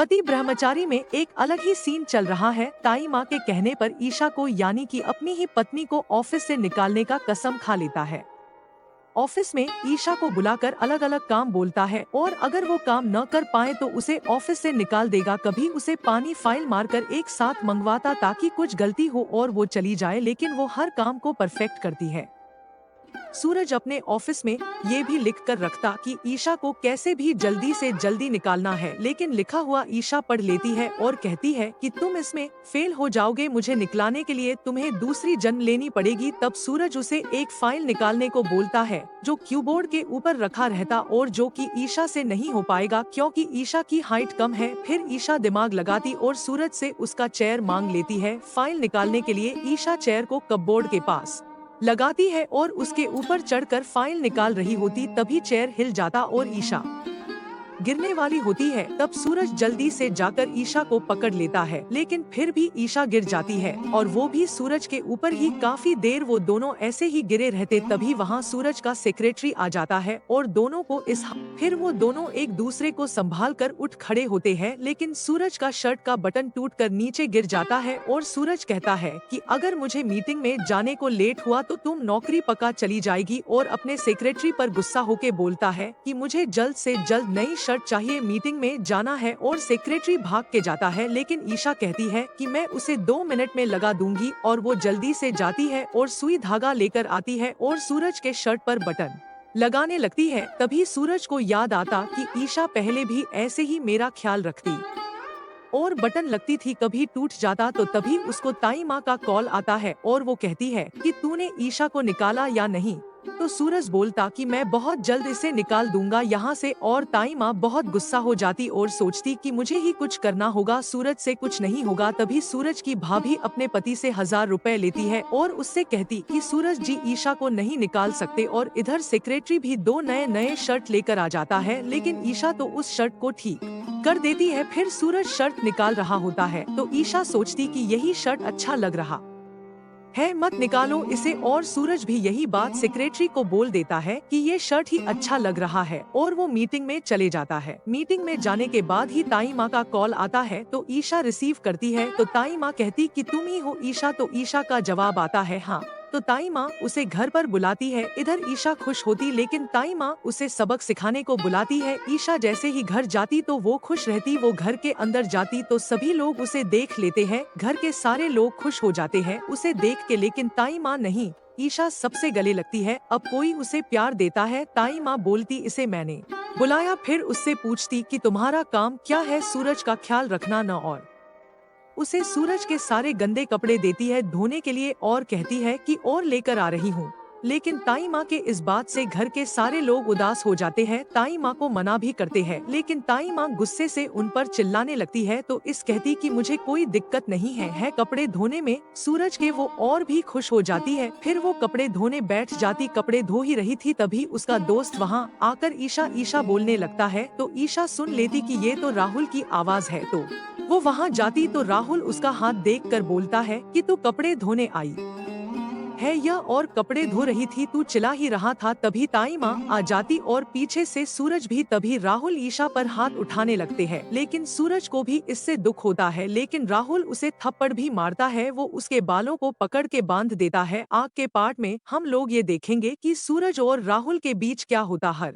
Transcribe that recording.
पति ब्रह्मचारी में एक अलग ही सीन चल रहा है। ताई माँ के कहने पर ईशा को यानी कि अपनी ही पत्नी को ऑफिस से निकालने का कसम खा लेता है। ऑफिस में ईशा को बुलाकर अलग अलग काम बोलता है और अगर वो काम न कर पाए तो उसे ऑफिस से निकाल देगा। कभी उसे पानी फाइल मारकर एक साथ मंगवाता ताकि कुछ गलती हो और वो चली जाए, लेकिन वो हर काम को परफेक्ट करती है। सूरज अपने ऑफिस में ये भी लिख कर रखता कि ईशा को कैसे भी जल्दी से जल्दी निकालना है, लेकिन लिखा हुआ ईशा पढ़ लेती है और कहती है कि तुम इसमें फेल हो जाओगे, मुझे निकालने के लिए तुम्हें दूसरी जन्म लेनी पड़ेगी। तब सूरज उसे एक फाइल निकालने को बोलता है जो कीबोर्ड के ऊपर रखा रहता और जो कि ईशा से नहीं हो पाएगा क्योंकि ईशा की हाइट कम है। फिर ईशा दिमाग लगाती और सूरज से उसका चेयर मांग लेती है। फाइल निकालने के लिए ईशा चेयर को कपबोर्ड के पास लगाती है और उसके ऊपर चढ़कर फाइल निकाल रही होती, तभी चेयर हिल जाता और ईशा गिरने वाली होती है। तब सूरज जल्दी से जाकर ईशा को पकड़ लेता है, लेकिन फिर भी ईशा गिर जाती है और वो भी सूरज के ऊपर ही। काफी देर वो दोनों ऐसे ही गिरे रहते, तभी वहाँ सूरज का सेक्रेटरी आ जाता है और दोनों को फिर वो दोनों एक दूसरे को संभाल कर उठ खड़े होते हैं, लेकिन सूरज का शर्ट का बटन टूटकर नीचे गिर जाता है और सूरज कहता है कि अगर मुझे मीटिंग में जाने को लेट हुआ तो तुम नौकरी पक्का चली जाएगी, और अपने सेक्रेटरी पर गुस्सा होके बोलता है कि मुझे जल्द से जल्द नई शर्ट चाहिए, मीटिंग में जाना है। और सेक्रेटरी भाग के जाता है, लेकिन ईशा कहती है कि मैं उसे 2 मिनट में लगा दूंगी, और वो जल्दी से जाती है और सुई धागा लेकर आती है और सूरज के शर्ट पर बटन लगाने लगती है। तभी सूरज को याद आता कि ईशा पहले भी ऐसे ही मेरा ख्याल रखती और बटन लगती थी, कभी टूट जाता तो तभी उसको ताई माँ का कॉल आता है और वो कहती है कि तूने ईशा को निकाला या नहीं। तो सूरज बोलता कि मैं बहुत जल्द इसे निकाल दूंगा यहाँ से, और ताई माँ बहुत गुस्सा हो जाती और सोचती कि मुझे ही कुछ करना होगा, सूरज से कुछ नहीं होगा। तभी सूरज की भाभी अपने पति से 1000 रुपए लेती है और उससे कहती कि सूरज जी ईशा को नहीं निकाल सकते, और इधर सेक्रेटरी भी 2 नए शर्ट लेकर आ जाता है, लेकिन ईशा तो उस शर्ट को ठीक कर देती है। फिर सूरज शर्ट निकाल रहा होता है तो ईशा सोचती कि यही शर्ट अच्छा लग रहा है, मत निकालो इसे, और सूरज भी यही बात सेक्रेटरी को बोल देता है कि ये शर्ट ही अच्छा लग रहा है, और वो मीटिंग में चले जाता है। मीटिंग में जाने के बाद ही ताई माँ का कॉल आता है तो ईशा रिसीव करती है, तो ताई माँ कहती कि तुम ही हो ईशा, तो ईशा का जवाब आता है हाँ। तो ताई माँ उसे घर पर बुलाती है। इधर ईशा खुश होती, लेकिन ताई माँ उसे सबक सिखाने को बुलाती है। ईशा जैसे ही घर जाती तो वो खुश रहती, वो घर के अंदर जाती तो सभी लोग उसे देख लेते हैं, घर के सारे लोग खुश हो जाते हैं उसे देख के, लेकिन ताई माँ नहीं। ईशा सबसे गले लगती है, अब कोई उसे प्यार देता है। ताई माँ बोलती इसे मैंने बुलाया, फिर उससे पूछती कि तुम्हारा काम क्या है, सूरज का ख्याल रखना न, और उसे सूरज के सारे गंदे कपड़े देती है धोने के लिए और कहती है कि और लेकर आ रही हूँ। लेकिन ताई माँ के इस बात से घर के सारे लोग उदास हो जाते हैं, ताई माँ को मना भी करते हैं, लेकिन ताई माँ गुस्से से उन पर चिल्लाने लगती है। तो इस कहती कि मुझे कोई दिक्कत नहीं है कपड़े धोने में। सूरज के वो और भी खुश हो जाती है, फिर वो कपड़े धोने बैठ जाती। कपड़े धो ही रही थी तभी उसका दोस्त वहाँ आकर ईशा ईशा बोलने लगता है, तो ईशा सुन लेती कि ये तो राहुल की आवाज है। तो वो वहाँ जाती तो राहुल उसका हाथ देखकर बोलता है कि तू कपड़े धोने आई है या और कपड़े धो रही थी, तू चिल्ला ही रहा था। तभी ताई माँ आ जाती और पीछे से सूरज भी। तभी राहुल ईशा पर हाथ उठाने लगते हैं, लेकिन सूरज को भी इससे दुख होता है, लेकिन राहुल उसे थप्पड़ भी मारता है। वो उसके बालों को पकड़ के बांध देता है। आग के पार्ट में हम लोग ये देखेंगे कि सूरज और राहुल के बीच क्या होता है।